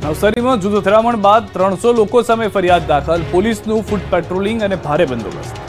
નવસારીમાં જૂથ અથડામણ બાદ 300 લોકો સામે ફરિયાદ દાખલ, પોલીસનું ફૂટ પેટ્રોલિંગ અને ભારે બંદોબસ્ત.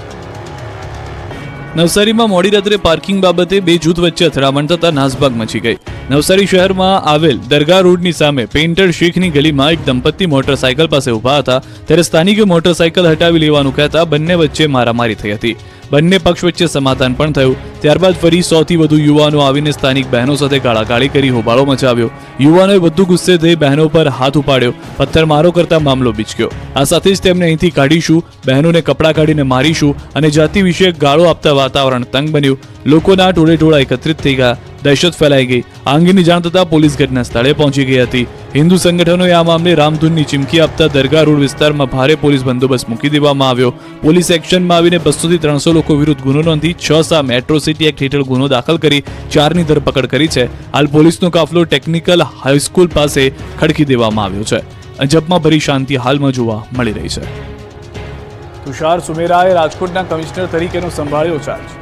નવસારીમાં મોડી રાત્રે પાર્કિંગ બાબતે બે જૂથ વચ્ચે અથડામણ થતા નાસભાગ મચી ગઈ. નવસારી શહેરમાં આવેલ દરગાહ રોડની સામે પેઇન્ટર શેખની ગલીમાં એક દંપતી મોટરસાયકલ પાસે ઊભા હતા, ત્યારે સ્થાનિકે મોટરસાયકલ હટાવી લેવાનું કહેતા બંને વચ્ચે મારામારી થઈ હતી. બંને પક્ષ વચ્ચે સમાધાન પણ થયું. ત્યારબાદ ફરી 100 થી વધુ યુવાનો આવીને સ્થાનિક બહેનો સાથે ગાળાગાળી કરી હોબાળો મચાવ્યો. યુવાનોએ વધુ ગુસ્સે થઈ બહેનો પર હાથ ઉપાડ્યો, પથ્થરમારો કરતા મામલો બીચક્યો. આ સાથે જ તેમને અહીંથી કાઢીશું, બહેનોને કપડાં કાઢીને મારીશું અને જાતિ વિશે ગાળો આપતા વાતાવરણ તંગ બન્યું. લોકોના ટોળે એકત્રિત થઈ ગયા, દહેશત ફેલાઈ ગઈ. આ અંગેની જાણ થતાં પોલીસ ઘટના સ્થળે પહોંચી ગઈ હતી. હિન્દુ સંગઠનોએ આ મામલે રામધૂનની ચીમકી આપતા દરગાહ રોડ વિસ્તારમાં ભારે પોલીસ બંદોબસ્ત મૂકી દેવામાં આવ્યો. પોલીસ એક્શનમાં આવીને 200 થી 300 લોકો વિરુદ્ધ ગુનો નોંધી 6 સામે એટ્રોસિટી એક્ટ હેઠળ ગુનો દાખલ કરી 4ની ધરપકડ કરી છે. હાલ પોલીસનો કાફલો ટેકનિકલ હાઈસ્કૂલ પાસે ખડકી દેવામાં આવ્યો છે. અજબમાં ભરી શાંતિ હાલમાં જોવા મળી રહી છે. તુષાર સુમેરાએ રાજકોટના કમિશનર તરીકેનો સંભાળ્યો ચાર્જ.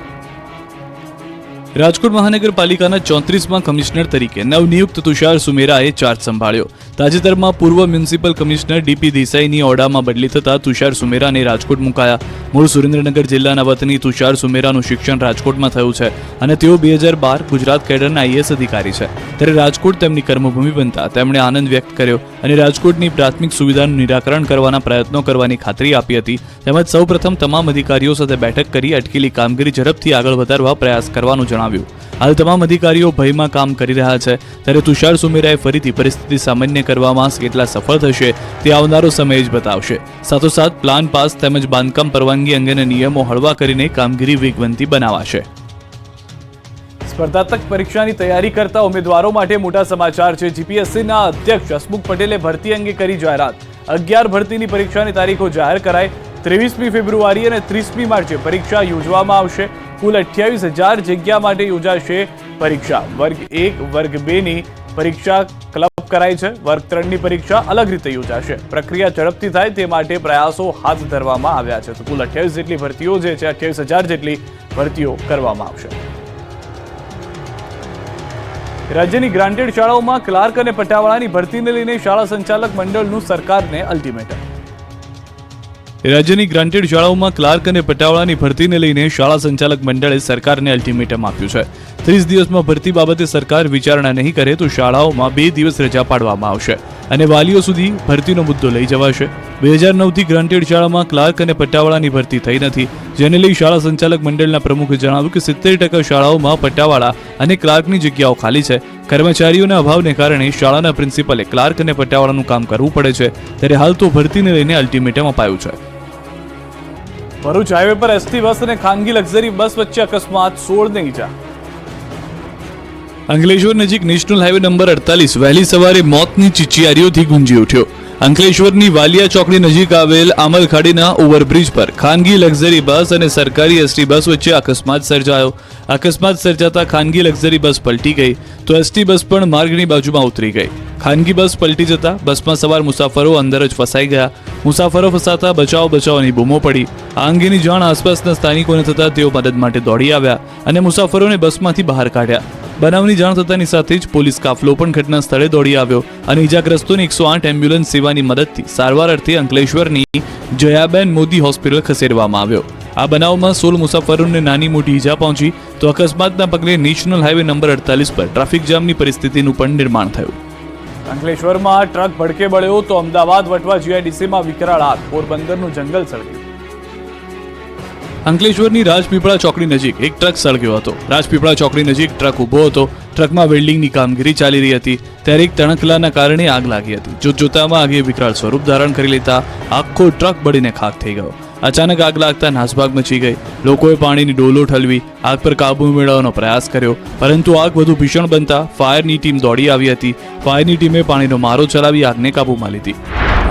રાજકોટ મહાનગરપાલિકાના 34માં કમિશનર તરીકે નવનિયુક્ત તુષાર સુમેરાએ ચાર્જ સંભાળ્યો. તાજેતરમાં પૂર્વ મ્યુનિસિપલ કમિશનર ડીપી દેસાઈની ઓરડામાં બદલી થતા તુષાર સુમેરાને રાજકોટ મુકાયા. મૂળ સુરેન્દ્રનગર જિલ્લાના વતની તુષાર સુમેરાનું શિક્ષણ રાજકોટમાં થયું છે અને તેઓ 2012 ગુજરાત કેડરના આઈએએસ અધિકારી છે. ત્યારે રાજકોટ તેમની કર્મભૂમિ બનતા તેમણે આનંદ વ્યક્ત કર્યો અને રાજકોટની પ્રાથમિક સુવિધાનું નિરાકરણ કરવાના પ્રયત્નો કરવાની ખાતરી આપી હતી. તેમજ સૌપ્રથમ તમામ અધિકારીઓ સાથે બેઠક કરી અટકેલી કામગીરી ઝડપથી આગળ વધારવા પ્રયાસ કરવાનું જણાવ્યું. હાલ તમામ અધિકારીઓ ભયમાં કામ કરી રહ્યા છે, ત્યારે તુષાર સુમેરાએ ફરીથી પરિસ્થિતિ સામાન્ય કરવામાં કેટલા સફળ થશે તે આવનારો સમય જ બતાવશે. સાથોસાથ પ્લાન પાસ તેમજ બાંધકામ પરવાનગી અંગેના નિયમો હળવા કરીને કામગીરી વેગવંતી બનાવાશે. સ્પર્ધાત્મક પરીક્ષાની તૈયારી કરતા ઉમેદવારો માટે મોટા સમાચાર છે. જીપીએસસીના અધ્યક્ષ હસમુખ પટેલે ભરતી અંગે કરી જાહેરાત. 11 ભરતીની પરીક્ષાની તારીખો જાહેર કરાઈ. 23મી ફેબ્રુઆરી અને 30મી માર્ચે પરીક્ષા યોજવામાં આવશે. કુલ 28,000 જગ્યા માટે યોજાશે પરીક્ષા. વર્ગ 1 વર્ગ 2ની પરીક્ષા ક્લબ કરાઈ છે. વર્ગ 3ની પરીક્ષા અલગ રીતે યોજાશે. પ્રક્રિયા ઝડપથી થાય તે માટે પ્રયાસો હાથ ધરવામાં આવ્યા છે. તો કુલ 28 જેટલી ભરતીઓ જે છે 28,000 જેટલી ભરતીઓ કરવામાં આવશે. રાજ્યની ગ્રાન્ટેડ શાળાઓમાં ક્લાર્ક અને પટાવાળાની ભરતીને લઈને શાળા સંચાલક મંડળનું સરકારને અલ્ટિમેટમ. રાજ્યની ગ્રાન્ટેડ શાળાઓમાં ક્લાર્ક અને પટાવાળાની ભરતીને લઈને શાળા સંચાલક મંડળે સરકારને અલ્ટિમેટમ આપ્યું છે. 30 દિવસમાં ભરતી બાબતે સરકાર વિચારણા નહીં કરે તો શાળાઓમાં 2 દિવસ રજા પાડવામાં આવશે અને વાલીઓ સુધી ભરતીનો મુદ્દો લઈ જવાશે. 2009થી ગ્રાન્ટેડ શાળામાં ક્લાર્ક અને પટ્ટાવાળાની ભરતી થઈ નથી, જેને લઈ શાળા સંચાલક મંડળના પ્રમુખે જણાવ્યું કે 70% શાળાઓમાં પટ્ટાવાળા અને ક્લાર્કની જગ્યાઓ ખાલી છે. કર્મચારીઓના અભાવને કારણે શાળાના પ્રિન્સિપલે ક્લાર્ક અને પટ્ટાવાળાનું કામ કરવું પડે છે. ત્યારે હાલ તો ભરતીને લઈને અલ્ટિમેટમ અપાયું છે. ભરૂચ હાઈવે પર એસટી બસ અને ખાનગી લક્ઝરી બસ વચ્ચે અકસ્માત, 16 ને ઈજા. અંકલેશ્વર નજીક નેશનલ હાઈવે નંબર 48 વહેલી સવારે મોતની ચીચિયારીઓથી ગુંજી ઉઠ્યો. અંકલેશ્વરની વાલિયા ચોકડી નજીક આવેલ આમલખાડીના ઓવરબ્રિજ પર ખાનગી લક્ઝરી બસ અને સરકારી એસટી બસ વચ્ચે અકસ્માત સર્જાયો. અકસ્માત સર્જાતા ખાનગી લક્ઝરી બસ પલટી ગઈ તો એસટી બસ પણ માર્ગની બાજુમાં ઉતરી ગઈ. ખાનગી બસ પલટી જતા બસમાં સવાર મુસાફરો અંદર જ ફસાઈ ગયા. મુસાફરો ફસાતા બચાવની બૂમો પડી. આ અંગેની જાણ આસપાસના સ્થાનિકોને થતા તેઓ મદદ માટે દોડી આવ્યા અને મુસાફરોને બસમાંથી બહાર કાઢ્યા. બનાવની જાણ થતાની સાથે જ પોલીસ કાફલો પણ ઘટના સ્થળે દોડી આવ્યો અને ઇજાગ્રસ્તોને 108 એમ્બ્યુલન્સ સેવાની મદદથી સારવાર અર્થે અંકલેશ્વરની જયાબેન મોદી હોસ્પિટલ ખસેડવામાં આવ્યો. આ બનાવમાં 16 મુસાફરોને નાની મોટી ઈજા પહોંચી તો અકસ્માતના પગલે નેશનલ હાઈવે નંબર 48 પર ટ્રાફિક જામની પરિસ્થિતિનું પણ નિર્માણ થયું. અંકલેશ્વરમાં ટ્રક ભડકે બળ્યો તો અમદાવાદ વટવા જીઆઈડીસીમાં વિકરાળ આગ, પોરબંદરનું જંગલ સળગ્યું. અંકલેશ્વરની રાજપીપળા ચોકડી નજીક એક ટ્રક સળગ્યો હતો. રાજપીપળા ચોકડી નજીક ટ્રક ઊભો હતો. ટ્રકમાં વેલ્ડિંગની કામગીરી ચાલી રહી હતી ત્યારે એક તણખલાના કારણે આગ લાગી હતી. જોતજોતામાં આગે વિકરાળ સ્વરૂપ ધારણ કરી લેતા આખો ટ્રક બળીને ખાખ થઈ ગયો. અચાનક આગ લાગતા નાસભાગ મચી ગઈ. લોકોએ પાણીની ડોલો ઠલવી આગ પર કાબુ મેળવવાનો પ્રયાસ કર્યો, પરંતુ આગ વધુ ભીષણ બનતા ફાયરની ટીમ દોડી આવી હતી. ફાયરની ટીમે પાણીનો મારો ચલાવી આગને કાબૂમાં લીધી.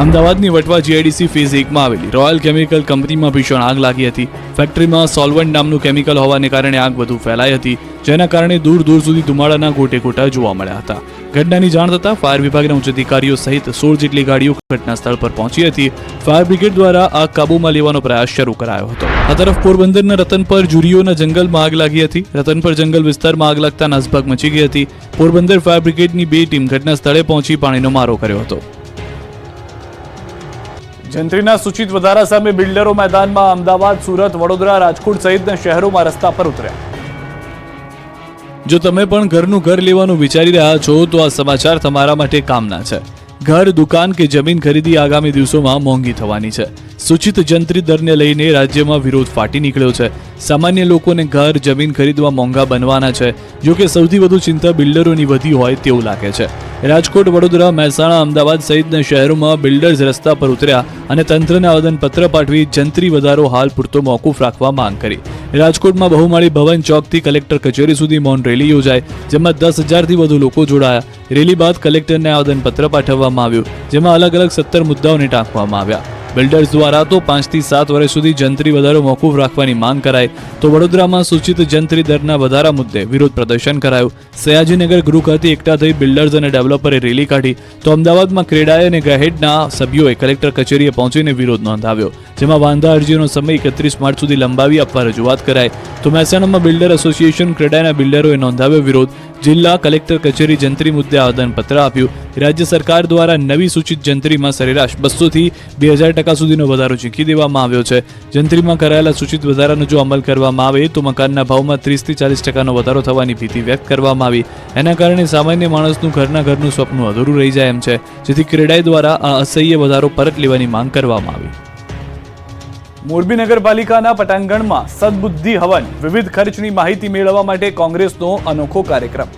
અમદાવાદની વટવા જીઆઈડીસી ફેઝ 1માં આવેલી રોયલ કેમિકલ કંપનીમાં ભીષણ આગ લાગી હતી. ફેક્ટરીમાં સોલ્વન્ટ નામનું કેમિકલ હોવાને કારણે આગ વધુ ફેલાઈ હતી, જેના કારણે દૂર સુધી ધુમાડાના ગોટેગોટા જોવા મળ્યા હતા. ઘટનાની જાણ થતાં ફાયર વિભાગના ઉચ્ચ અધિકારીઓ સહિત 16 જેટલી ગાડીઓ ઘટના સ્થળ પર પહોંચી હતી. ફાયર બ્રિગેડ દ્વારા આગ કાબૂમાં લેવાનો પ્રયાસ શરૂ કરાયો હતો. આ તરફ પોરબંદરના રતનપર જુરીઓના જંગલમાં આગ લાગી હતી. રતનપર જંગલ વિસ્તારમાં આગ લાગતા નાસભાગ મચી ગઈ હતી. પોરબંદર ફાયર બ્રિગેડની 2 ટીમ ઘટના સ્થળે પહોંચી પાણીનો મારો કર્યો હતો. જંત્રીના સૂચિત વધારા સામે બિલ્ડરો મેદાનમાં. અમદાવાદ, સુરત, વડોદરા, રાજકોટ સહિતના શહેરોમાં રસ્તા પર ઉતર્યા. જો તમે પણ ઘરનું ઘર લેવાનું વિચારી રહ્યા છો તો આ સમાચાર તમારા માટે કામના છે. ઘર, દુકાન કે જમીન ખરીદી આગામી દિવસોમાં મોંઘી થવાની છે. સૂચિત જંત્રી દરને લઈને રાજ્યમાં વિરોધ ફાટી નીકળ્યો છે. સામાન્ય લોકોને ઘર, જમીન ખરીદવા મોંઘા બનવાના છે. જો કે સૌથી વધુ ચિંતા બિલ્ડરોની વધી હોય તેવું લાગે છે. રાજકોટ, વડોદરા, મહેસાણા, અમદાવાદ સહિતના શહેરોમાં બિલ્ડર્સ રસ્તા પર ઉતર્યા અને તંત્રને આવેદનપત્ર પાઠવી જંત્રી વધારો હાલ પૂરતો મોકૂફ રાખવા માંગ કરી. રાજકોટમાં બહુમાળી ભવન ચોકથી કલેક્ટર કચેરી સુધી મૌન રેલી યોજાઈ, જેમાં 10,000થી વધુ લોકો જોડાયા. રેલી બાદ કલેક્ટરને આવેદનપત્ર પાઠવવામાં આવ્યું, જેમાં અલગ અલગ 17 મુદ્દાઓને ટાંકવામાં આવ્યા. બિલ્ડર્સ દ્વારા તો 5 થી 7 વર્ષ સુધી જંત્રી વધારો મોકૂફ રાખવાની માંગ કરાઈ, તો વડોદરામાં સૂચિત જંત્રી દરના વધારા મુદ્દે વિરોધ પ્રદર્શન કરાયું. સયાજીનગર ગૃહ ખાતે એકઠા થઈ બિલ્ડર્સ અને ડેવલપરે રેલી કાઢી, તો અમદાવાદમાં ક્રેડાઈ અને ગહેડના સભ્યોએ કલેક્ટર કચેરીએ પહોંચીને વિરોધ નોંધાવ્યો, જેમાં વાંધા અરજીનો સમય 31 માર્ચ સુધી લંબાવી આપવા રજૂઆત કરાઈ. તો મહેસાણામાં બિલ્ડર એસોસિએશન ક્રેડાઈના બિલ્ડરોએ નોંધાવ્યો વિરોધ. જિલ્લા કલેક્ટર કચેરી જંત્રી મુદ્દે આવેદનપત્ર આપ્યું. રાજ્ય સરકાર દ્વારા નવી સૂચિત જંત્રીમાં સરેરાશ 200 થી 2000% સુધીનો વધારો ઝીંકી દેવામાં આવ્યો છે. જંત્રીમાં કરાયેલા સૂચિત વધારાનો જો અમલ કરવામાં આવે તો મકાનના ભાવમાં 30 થી 40% વધારો થવાની ભીતિ વ્યક્ત કરવામાં આવી. એના કારણે સામાન્ય માણસનું ઘરનું સ્વપ્ન અધૂરું રહી જાય એમ છે, જેથી ક્રેડાઈ દ્વારા આ અસહ્ય વધારો પરત લેવાની માંગ કરવામાં આવી. મોરબી નગરપાલિકાના પટાંગણમાં સદબુદ્ધિ હવન, વિવિધ ખર્ચની માહિતી મેળવવા માટે કોંગ્રેસનો અનોખો કાર્યક્રમ.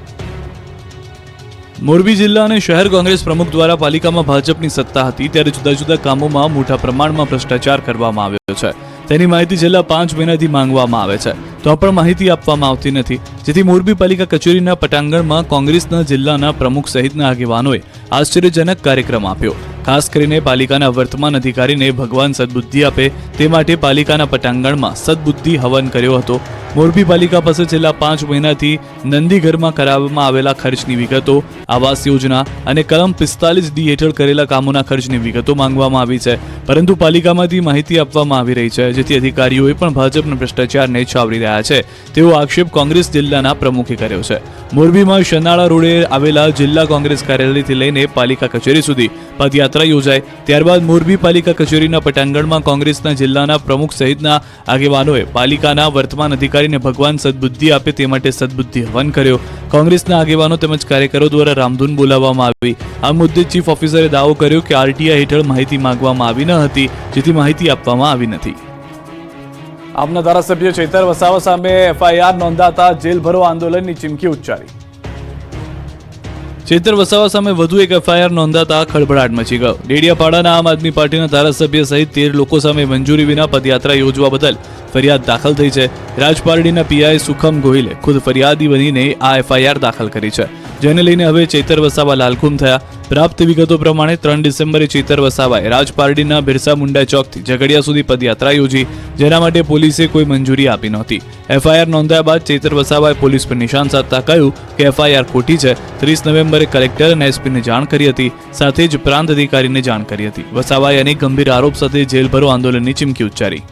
મોરબી જિલ્લા અને શહેર કોંગ્રેસ પ્રમુખ દ્વારા પાલિકામાં ભાજપની સત્તા હતી ત્યારે જુદા જુદા કામોમાં મોટા પ્રમાણમાં ભ્રષ્ટાચાર કરવામાં આવ્યો છે. તેની માહિતી છેલ્લા 5 મહિનાથી માંગવામાં આવે છે, તો પણ માહિતી આપવામાં આવતી નથી, જેથી મોરબી પાલિકા કચેરીના પટાંગણમાં કોંગ્રેસના જિલ્લાના પ્રમુખ સહિતના આગેવાનોએ આશ્ચર્યજનક કાર્યક્રમ આપ્યો. ખાસ કરીને પાલિકાના વર્તમાન અધિકારીને ભગવાન સદબુદ્ધિ આપે તે માટે પાલિકાના પટાંગણમાં સદબુદ્ધિ હવન કર્યો હતો. મોરબી પાલિકા પાસે છેલ્લા 5 મહિનાથી નંદીઘરમાં કરાવવામાં આવેલા ખર્ચની વિગતો, આવાસ યોજના અને કલમ 45D હેઠળ કરેલા કામોના ખર્ચની વિગતો માંગવામાં આવી છે, પરંતુ પાલિકામાંથી માહિતી આપવામાં આવી રહી છે, જેથી અધિકારીઓએ પણ ભાજપના ભ્રષ્ટાચારને છાવરી રહ્યા છે તેવો આક્ષેપ કોંગ્રેસ જિલ્લાના પ્રમુખે કર્યો છે. મોરબીમાં શનાળા રોડે આવેલા જિલ્લા કોંગ્રેસ કાર્યાલયથી લઈને પાલિકા કચેરી સુધી પદયાત્રા યોજાઈ. ત્યારબાદ મોરબી પાલિકા કચેરીના પટાંગણમાં કોંગ્રેસના જિલ્લાના પ્રમુખ સહિતના આગેવાનોએ પાલિકાના વર્તમાન અધિકારીને ભગવાન સદબુદ્ધિ આપે તે માટે સદબુદ્ધિ હવન કર્યો. કોંગ્રેસના આગેવાનો તેમજ કાર્યકરો દ્વારા રામધૂન બોલાવવામાં આવી. આ મુદ્દે ચીફ ઓફિસરે દાવો કર્યો કે આરટીઆઈ હેઠળ માહિતી માંગવામાં આવી ન હતી, જેથી માહિતી આપવામાં આવી નથી. આપના ધારાસભ્ય ચૈતર વસાવા સામે એફઆઈઆર નોંધાતા જેલ ભરો આંદોલનની ચીમકી ઉચ્ચારી. ચૈતર વસાવા સામે વધુ એક એફઆઈઆર નોંધાતા ખળભળાટ મચી ગયો. ડેડિયાપાડાના આમ આદમી પાર્ટીના ધારાસભ્ય સહિત 13 લોકો સામે મંજૂરી વિના પદયાત્રા યોજવા બદલ ફરિયાદ દાખલ થઈ છે. રાજપારડીના પીઆઈ સુખમ ગોહિલે ખુદ ફરિયાદી બનીને આ એફઆઈઆર દાખલ કરી છે, જેને લઈને હવે ચૈતર વસાવા લાલઘુમ થયા. પ્રાપ્ત વિગતો પ્રમાણે 3 ડિસેમ્બરે ચૈતર વસાવાએ રાજપારડીના બિરસા મુંડા ચોકથી ઝઘડિયા સુધી પદયાત્રા યોજી, જેના માટે પોલીસે કોઈ મંજૂરી આપી નહોતી. એફઆઈઆર નોંધાયા બાદ ચૈતર વસાવાએ પોલીસ પર નિશાન સાધતા કહ્યું કે એફઆઈઆર ખોટી છે. 30 નવેમ્બરે કલેક્ટર અને એસપીને જાણ કરી હતી, સાથે જ પ્રાંત અધિકારીને જાણ કરી હતી. વસાવાએ અનેક ગંભીર આરોપ સાથે જેલ ભરો આંદોલનની ચીમકી ઉચ્ચારી.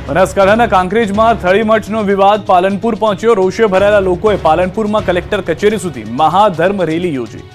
બનાસકાંઠાના કાંકરેજમાં થળીમઠનો વિવાદ પાલનપુર પહોંચ્યો. રોષે ભરાયેલા લોકોએ પાલનપુરમાં કલેક્ટર કચેરી સુધી મહાધર્મ રેલી યોજી.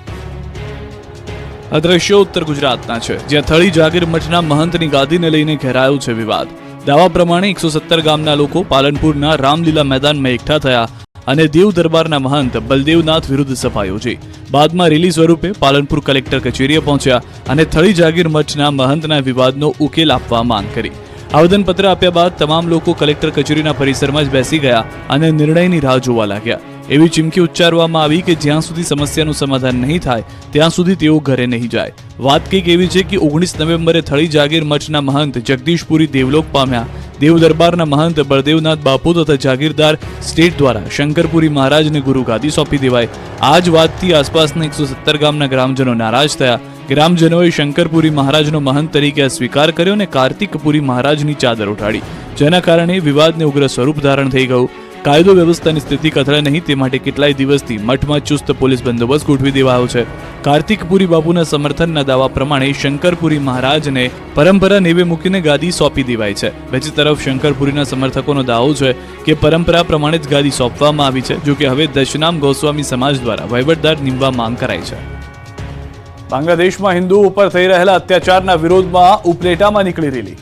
આ દ્રશ્યો ઉત્તર ગુજરાતના છે, જ્યાં થળી જાગીર મઠના મહંતની ગાદીને લઈને ઘેરાયો છે વિવાદ. દાવા પ્રમાણે 117 ગામના લોકો પાલનપુરના રામલીલા મેદાનમાં એકઠા થયા અને દેવ દરબારના મહંત બલદેવનાથ વિરુદ્ધ સભા યોજી. બાદમાં રેલી સ્વરૂપે પાલનપુર કલેક્ટર કચેરીએ પહોંચ્યા અને થળી જાગીર મઠના મહંતના વિવાદનો ઉકેલ આપવા માંગ કરી. આવેદનપત્ર આપ્યા બાદ તમામ લોકો કલેક્ટર કચેરીના પરિસરમાં જ બેસી ગયા અને નિર્ણયની રાહ જોવા લાગ્યા. એવી ચીમકી ઉચ્ચારવામાં આવી કે જ્યાં સુધી સમસ્યાનું સમાધાન નહીં થાય ત્યાં સુધી તેઓ ઘરે નહીં જાય. વાત કંઈક એવી છે કે 19 નવેમ્બરે થળી જાગીર મઠના મહંત જગદીશપુરી દેવલોક પામ્યા. દેવ દરબારના મહંત બળદેવનાથ બાપુ તથા જાગીરદાર સ્ટેટ દ્વારા શંકરપુરી મહારાજને ગુરુ ગાદી સોંપી દેવાય. આ જ વાતથી આસપાસના 117 ગામના ગ્રામજનો નારાજ થયા. ગ્રામજનોએ શંકરપુરી મહારાજનો મહંત તરીકે સ્વીકાર કર્યો અને કાર્તિકપુરી મહારાજની ચાદર ઉઠાડી, જેના કારણે વિવાદને ઉગ્ર સ્વરૂપ ધારણ થઈ ગયું. કાયદો વ્યવસ્થાની સ્થિતિ કથળે નહીં તે માટે કેટલાય દિવસથી મઠમાં ચુસ્ત પોલીસ બંદોબસ્ત ગોઠવી દેવાયો છે. કાર્તિકપુરી બાપુના સમર્થનના દાવા પ્રમાણે શંકરપુરી મહારાજને પરંપરા નેવે મૂકીને ગાદી સોંપી દેવાય છે. બીજી તરફ શંકરપુરીના સમર્થકોનો દાવો છે કે પરંપરા પ્રમાણે જ ગાદી સોંપવામાં આવી છે, જો કે હવે દશનામ ગોસ્વામી સમાજ દ્વારા વહીવટદાર નિમવા માંગ કરાઈ છે. બાંગ્લાદેશમાં હિન્દુઓ ઉપર થઈ રહેલા અત્યાચારના વિરોધમાં ઉપલેટામાં નીકળી રેલી.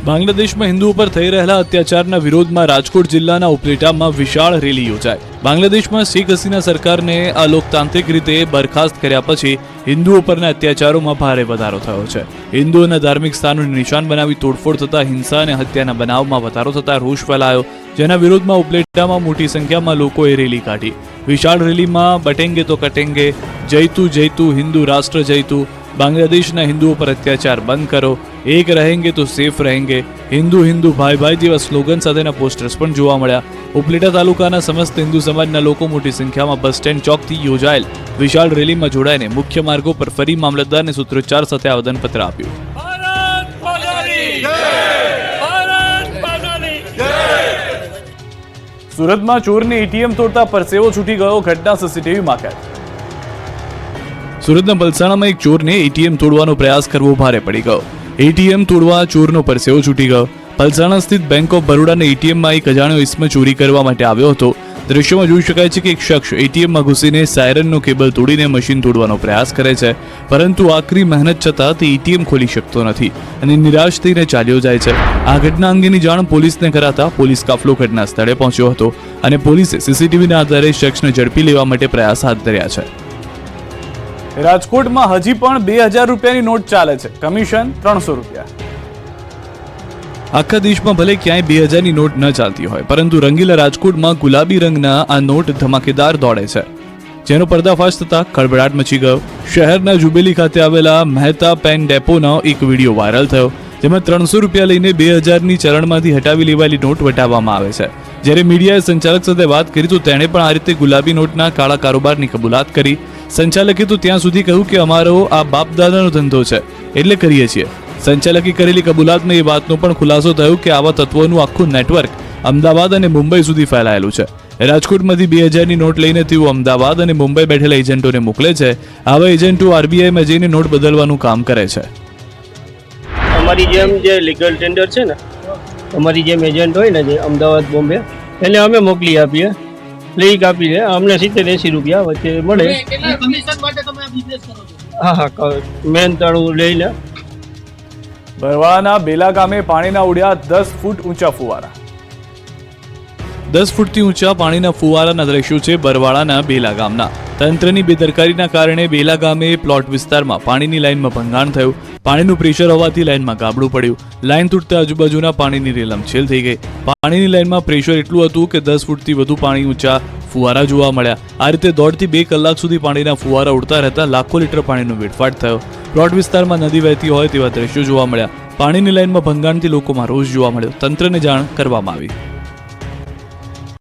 બાંગ્લાદેશમાં હિન્દુઓ પર થઈ રહેલા અત્યાચારના વિરોધમાં રાજકોટ જિલ્લાના ઉપલેટામાં વિશાળ રેલી યોજાઈ. બાંગ્લાદેશમાં શેખ હસીના સરકારને અલોકતાંત્રિક રીતે બરખાસ્ત કર્યા પછી હિન્દુઓ પરના અત્યાચારોમાં ભારે વધારો થયો છે. હિન્દુઓના ધાર્મિક સ્થાનોને નિશાન બનાવી તોડફોડ થતા હિંસા અને હત્યાના બનાવમાં વધારો થતા રોષ ફેલાયો, જેના વિરોધમાં ઉપલેટામાં મોટી સંખ્યામાં લોકોએ રેલી કાઢી. વિશાળ રેલીમાં બટેંગે તો કટેંગે, જયતું જયતું હિન્દુ રાષ્ટ્ર જયતું, બાંગ્લાદેશના હિન્દુઓ પર અત્યાચાર બંધ કરો, એક રહેંગે તો સેફ રહેંગે, હિન્દુ હિન્દુ ભાઈ ભાઈ જેવા સ્લોગન સાથેના પોસ્ટર્સ પણ જોવા મળ્યા. ઉપલેટા તાલુકાના સમસ્ત હિન્દુ સમાજના લોકો મોટી સંખ્યામાં બસ સ્ટેન્ડ ચોકથી યોજાયેલ વિશાળ રેલીમાં જોડાઈને મુખ્ય માર્ગો પર ફરી મામલતદારને સૂત્રોચ્ચાર સાથે આવેદનપત્ર આપ્યું. સુરતમાં ચોરને એટીએમ તોડતા પરસેવો છૂટી ગયો, ઘટના સીસીટીવીમાં કેદ. સુરતના પલસાણામાં એક ચોરને એટીએમ તોડવાનો પ્રયાસ કરવો ભારે પડી ગયો. એટીએમ તોડવા ચોરનો પરસેવો છૂટી ગયો. પલસાણા સ્થિત બેંક ઓફ બરોડાના એટીએમમાં એક અજાણ્યો ઇસમ ચોરી કરવા માટે આવ્યો હતો. દ્રશ્યમાં જોઈ શકાય છે કે એક શખ્સ એટીએમમાં ઘૂસીને સાયરનનો કેબલ તોડીને મશીન તોડવાનો પ્રયાસ કરે છે, પરંતુ આકરી મહેનત છતાં તે એટીએમ ખોલી શકતો નથી અને નિરાશ થઈને ચાલ્યો જાય છે. આ ઘટના અંગેની જાણ પોલીસને કરાતા પોલીસ કાફલો ઘટના સ્થળે પહોંચ્યો હતો અને પોલીસે સીસીટીવીના આધારે શખ્સને ઝડપી લેવા માટે પ્રયાસ હાથ ધર્યા છે. રાજકોટમાં હજી પણ 2000 રૂપિયાની નોટ ચાલે છે, કમિશન 300 રૂપિયા. આખા દેશમાં ભલે ક્યાંય 2000ની નોટ ન ચાલતી હોય, પરંતુ રંગીલા રાજકોટમાં ગુલાબી રંગના આ નોટ ધમાકેદાર દોડે છે, જેનો પર્દાફાશ થતા ખળભળાટ મચી ગયો. શહેરના જુબેલી ખાતે આવેલા મહેતા પેન ડેપોનો એક વિડીયો વાયરલ થયો, જેમાં 300 રૂપિયા લઈને 2000ની ચલણમાંથી હટાવી લેવાયેલી નોટ વટાવવામાં આવે છે. જ્યારે મીડિયાએ સંચાલક સાથે વાત કરી તો તેણે પણ આ રીતે ગુલાબી નોટના કાળા કારોબારની કબૂલાત કરી. સંચાલકે તો ત્યાં સુધી કહ્યું કે અમારો આ બાપ દાદાનો ધંધો છે એટલે કરીએ છીએ. સંચાલકે કરેલી કબૂલાતમાં એ વાતનો પણ ખુલાસો થયો કે આવા તત્વોનું આખું નેટવર્ક અમદાવાદ અને મુંબઈ સુધી ફેલાયેલું છે. રાજકોટમાંથી 2000ની નોટ લઈને તેઓ અમદાવાદ અને મુંબઈ બેઠેલા એજન્ટોને મોકલે છે. આવા એજન્ટો આરબીઆઈમાં જઈને નોટ બદલવાનું કામ કરે છે. અમારી જેમ જે લીગલ ટેન્ડર છે ને, અમારી જેમ એજન્ટ હોય ને જે અમદાવાદ બોમ્બે, એને અમે મોકલી આપીએ, લીક આપી દે, અમને 70-80 રૂપિયા વચ્ચે મળે. હા, મહેનતાણું લઈને. બરવાળાના બેલા ગામે પાણીના ઉડ્યા 10 ફૂટ ઊંચા ફુવારા. 10 ફૂટથી ઊંચા પાણીના ફુવારાના દ્રશ્યો છે બરવાળાના બેલા ગામના. તંત્રની બેદરકારીના કારણે બેલા ગામે પ્લોટ વિસ્તારમાં પાણીની લાઇનમાં ભંગાણ થયું. પાણીનું પ્રેશર હોવાથી લાઇનમાં ગાબડું પડ્યું. લાઇન તૂટતા આજુબાજુના પાણીની રેલમછેલ થઈ ગઈ. પાણીની લાઇનમાં પ્રેશર એટલું હતું કે 10 ફૂટથી વધુ પાણી ઊંચા ફુવારા જોવા મળ્યા. આ રીતે 1.5 થી 2 કલાક સુધી પાણીના ફુવારા ઉડતા રહેતા લાખો લીટર પાણીનો વેડફાટ થયો. પ્લોટ વિસ્તારમાં નદી વહેતી હોય તેવા દ્રશ્યો જોવા મળ્યા. પાણીની લાઇનમાં ભંગાણથી લોકોમાં રોષ જોવા મળ્યો. તંત્રને જાણ કરવામાં આવી.